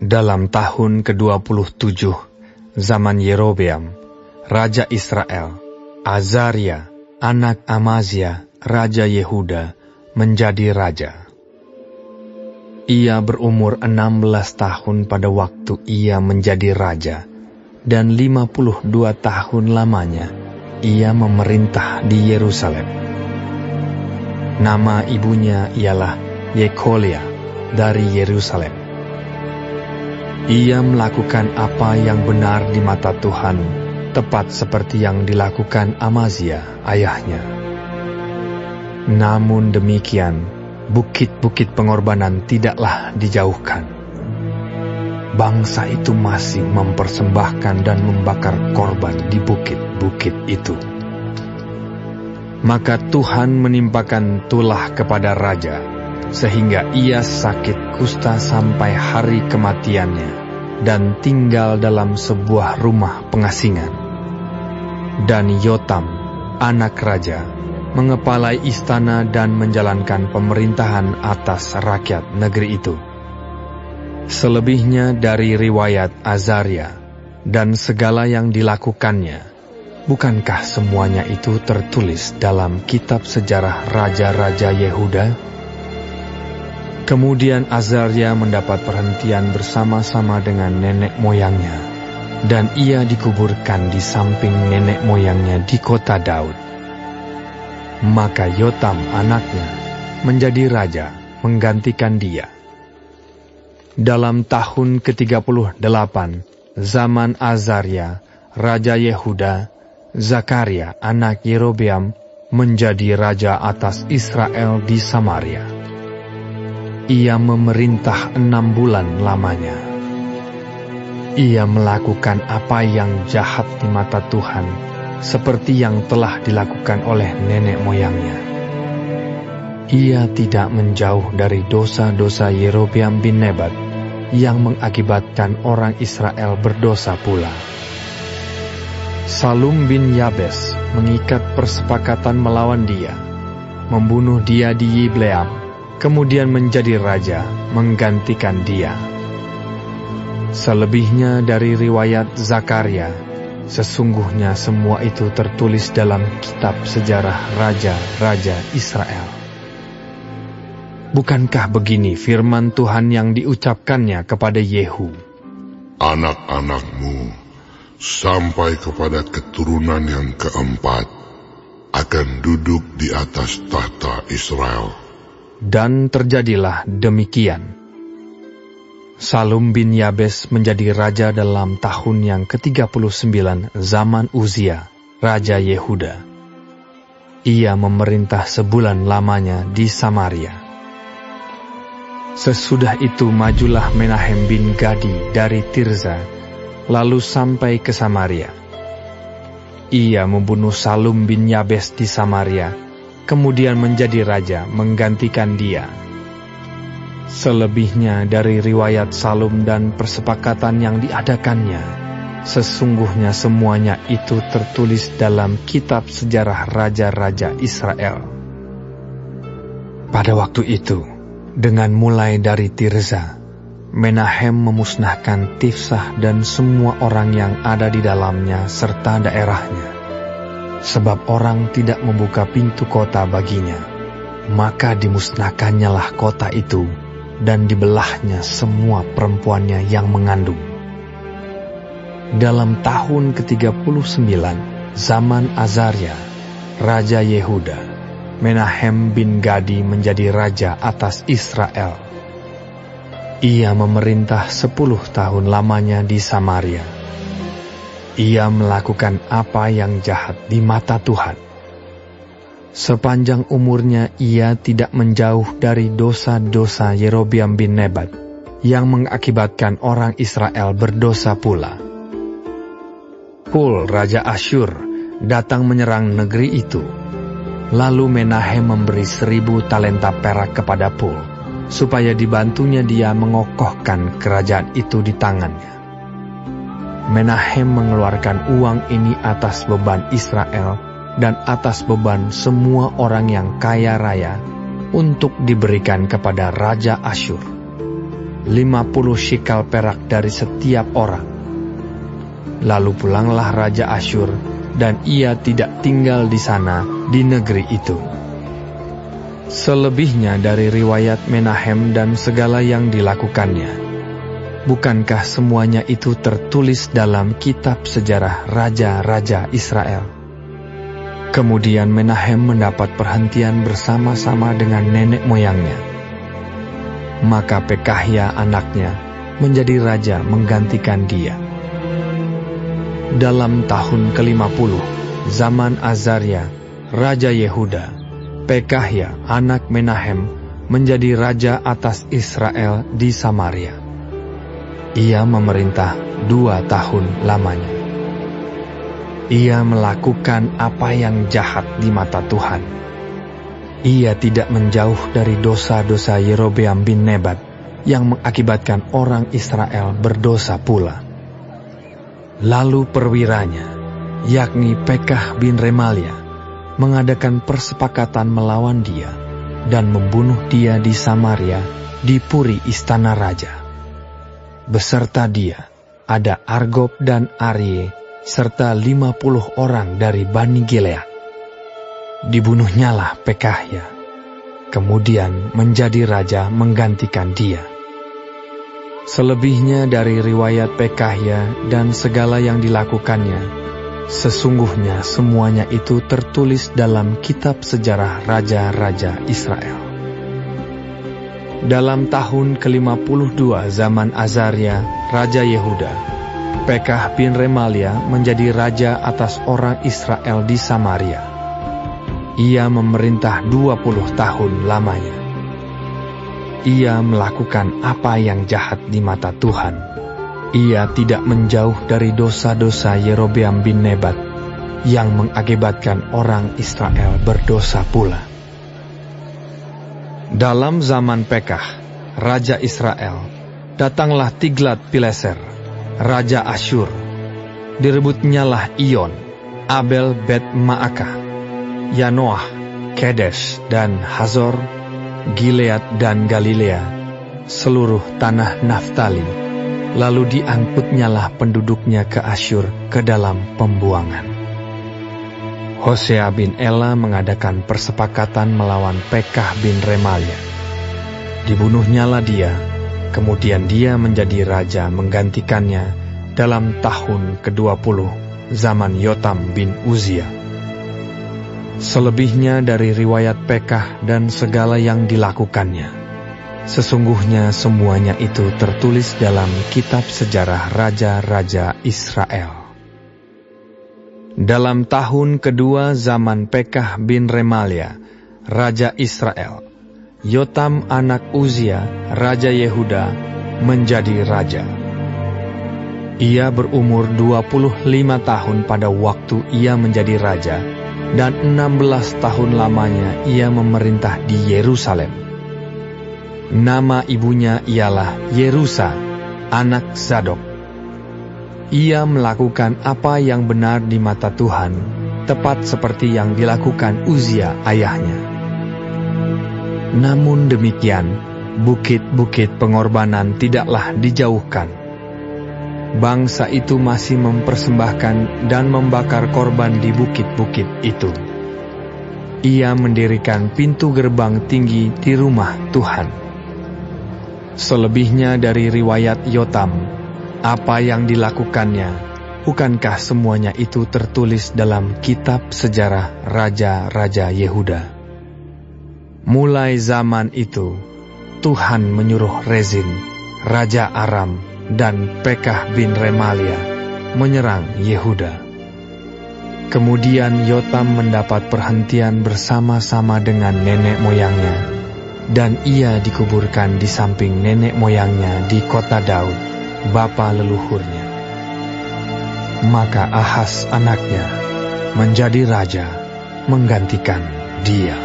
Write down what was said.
Dalam tahun ke-27 zaman Yerobeam, Raja Israel, Azaria, anak Amazia, Raja Yehuda, menjadi raja. Ia berumur 16 tahun pada waktu ia menjadi raja, dan 52 tahun lamanya ia memerintah di Yerusalem. Nama ibunya ialah Yekolia dari Yerusalem. Ia melakukan apa yang benar di mata Tuhan, tepat seperti yang dilakukan Amazia, ayahnya. Namun demikian, bukit-bukit pengorbanan tidaklah dijauhkan. Bangsa itu masih mempersembahkan dan membakar korban di bukit-bukit itu. Maka Tuhan menimpakan tulah kepada raja, sehingga ia sakit kusta sampai hari kematiannya, dan tinggal dalam sebuah rumah pengasingan. Dan Yotam, anak raja, mengepalai istana dan menjalankan pemerintahan atas rakyat negeri itu. Selebihnya dari riwayat Azaria dan segala yang dilakukannya, bukankah semuanya itu tertulis dalam kitab sejarah raja-raja Yehuda? Kemudian Azaria mendapat perhentian bersama-sama dengan nenek moyangnya, dan ia dikuburkan di samping nenek moyangnya di kota Daud. Maka Yotam anaknya menjadi raja menggantikan dia. Dalam tahun ke-38 zaman Azaria, Raja Yehuda, Zakaria anak Yerobeam menjadi raja atas Israel di Samaria. Ia memerintah 6 bulan lamanya. Ia melakukan apa yang jahat di mata Tuhan, seperti yang telah dilakukan oleh nenek moyangnya. Ia tidak menjauh dari dosa-dosa Yerobeam bin Nebat, yang mengakibatkan orang Israel berdosa pula. Salum bin Yabes mengikat persepakatan melawan dia, membunuh dia di Yibleam, kemudian menjadi raja menggantikan dia. Selebihnya dari riwayat Zakaria, sesungguhnya semua itu tertulis dalam kitab sejarah raja-raja Israel. Bukankah begini firman Tuhan yang diucapkannya kepada Yehu? Anak-anakmu sampai kepada keturunan yang keempat akan duduk di atas tahta Israel. Dan terjadilah demikian. Salum bin Yabes menjadi raja dalam tahun yang ke-39 zaman Uzia, Raja Yehuda. Ia memerintah sebulan lamanya di Samaria. Sesudah itu majulah Menahem bin Gadi dari Tirza, lalu sampai ke Samaria. Ia membunuh Salum bin Yabes di Samaria, kemudian menjadi raja menggantikan dia. Selebihnya dari riwayat Salum dan persepakatan yang diadakannya, sesungguhnya semuanya itu tertulis dalam kitab sejarah raja-raja Israel. Pada waktu itu, dengan mulai dari Tirza, Menahem memusnahkan Tifsah dan semua orang yang ada di dalamnya serta daerahnya. Sebab orang tidak membuka pintu kota baginya, maka dimusnahkannyalah kota itu, dan dibelahnya semua perempuannya yang mengandung. Dalam tahun ke-39 zaman Azaria, Raja Yehuda, Menahem bin Gadi menjadi raja atas Israel. Ia memerintah 10 tahun lamanya di Samaria. Ia melakukan apa yang jahat di mata Tuhan. Sepanjang umurnya ia tidak menjauh dari dosa-dosa Yerobeam bin Nebat, yang mengakibatkan orang Israel berdosa pula. Pul, Raja Asyur, datang menyerang negeri itu. Lalu Menahem memberi 1000 talenta perak kepada Pul, supaya dibantunya dia mengokohkan kerajaan itu di tangannya. Menahem mengeluarkan uang ini atas beban Israel dan atas beban semua orang yang kaya raya untuk diberikan kepada Raja Asyur. 50 shikal perak dari setiap orang. Lalu pulanglah Raja Asyur, dan ia tidak tinggal di sana, di negeri itu. Selebihnya dari riwayat Menahem dan segala yang dilakukannya, bukankah semuanya itu tertulis dalam kitab sejarah raja-raja Israel? Kemudian Menahem mendapat perhentian bersama-sama dengan nenek moyangnya. Maka Pekahya anaknya menjadi raja menggantikan dia. Dalam tahun ke-50, zaman Azaria, Raja Yehuda, Pekahya anak Menahem menjadi raja atas Israel di Samaria. Ia memerintah 2 tahun lamanya. Ia melakukan apa yang jahat di mata Tuhan. Ia tidak menjauh dari dosa-dosa Yerobeam bin Nebat yang mengakibatkan orang Israel berdosa pula. Lalu perwiranya, yakni Pekah bin Remalia, mengadakan persepakatan melawan dia dan membunuh dia di Samaria di puri istana raja. Beserta dia ada Argob dan Arie, serta 50 orang dari Bani Gilead. Dibunuhnyalah Pekahya, kemudian menjadi raja menggantikan dia. Selebihnya dari riwayat Pekahya dan segala yang dilakukannya, sesungguhnya semuanya itu tertulis dalam kitab sejarah raja-raja Israel. Dalam tahun ke-52 zaman Azaria, Raja Yehuda, Pekah bin Remalia menjadi raja atas orang Israel di Samaria. Ia memerintah 20 tahun lamanya. Ia melakukan apa yang jahat di mata Tuhan. Ia tidak menjauh dari dosa-dosa Yerobeam bin Nebat yang mengakibatkan orang Israel berdosa pula. Dalam zaman Pekah, Raja Israel, datanglah Tiglat-Pileser, Raja Asyur. Direbutnyalah Iyon, Abel Bet-Maakah, Yanoah, Kedesh dan Hazor, Gilead dan Galilea, seluruh tanah Naftali. Lalu diangkutnyalah penduduknya ke Asyur ke dalam pembuangan. Hosea bin Ela mengadakan persepakatan melawan Pekah bin Remalia. Dibunuhnyalah dia. Kemudian dia menjadi raja menggantikannya dalam tahun ke-20 zaman Yotam bin Uzia. Selebihnya dari riwayat Pekah dan segala yang dilakukannya, sesungguhnya semuanya itu tertulis dalam kitab sejarah raja-raja Israel. Dalam tahun kedua zaman Pekah bin Remalia, Raja Israel, Yotam anak Uzia, Raja Yehuda, menjadi raja. Ia berumur 25 tahun pada waktu ia menjadi raja, dan 16 tahun lamanya ia memerintah di Yerusalem. Nama ibunya ialah Yerusa, anak Zadok. Ia melakukan apa yang benar di mata Tuhan, tepat seperti yang dilakukan Uzia ayahnya. Namun demikian, bukit-bukit pengorbanan tidaklah dijauhkan. Bangsa itu masih mempersembahkan dan membakar korban di bukit-bukit itu. Ia mendirikan pintu gerbang tinggi di rumah Tuhan. Selebihnya dari riwayat Yotam, apa yang dilakukannya, bukankah semuanya itu tertulis dalam kitab sejarah raja-raja Yehuda? Mulai zaman itu, Tuhan menyuruh Rezin, Raja Aram, dan Pekah bin Remalia menyerang Yehuda. Kemudian Yotam mendapat perhentian bersama-sama dengan nenek moyangnya, dan ia dikuburkan di samping nenek moyangnya di kota Daud, bapa leluhurnya. Maka Ahaz anaknya menjadi raja menggantikan dia.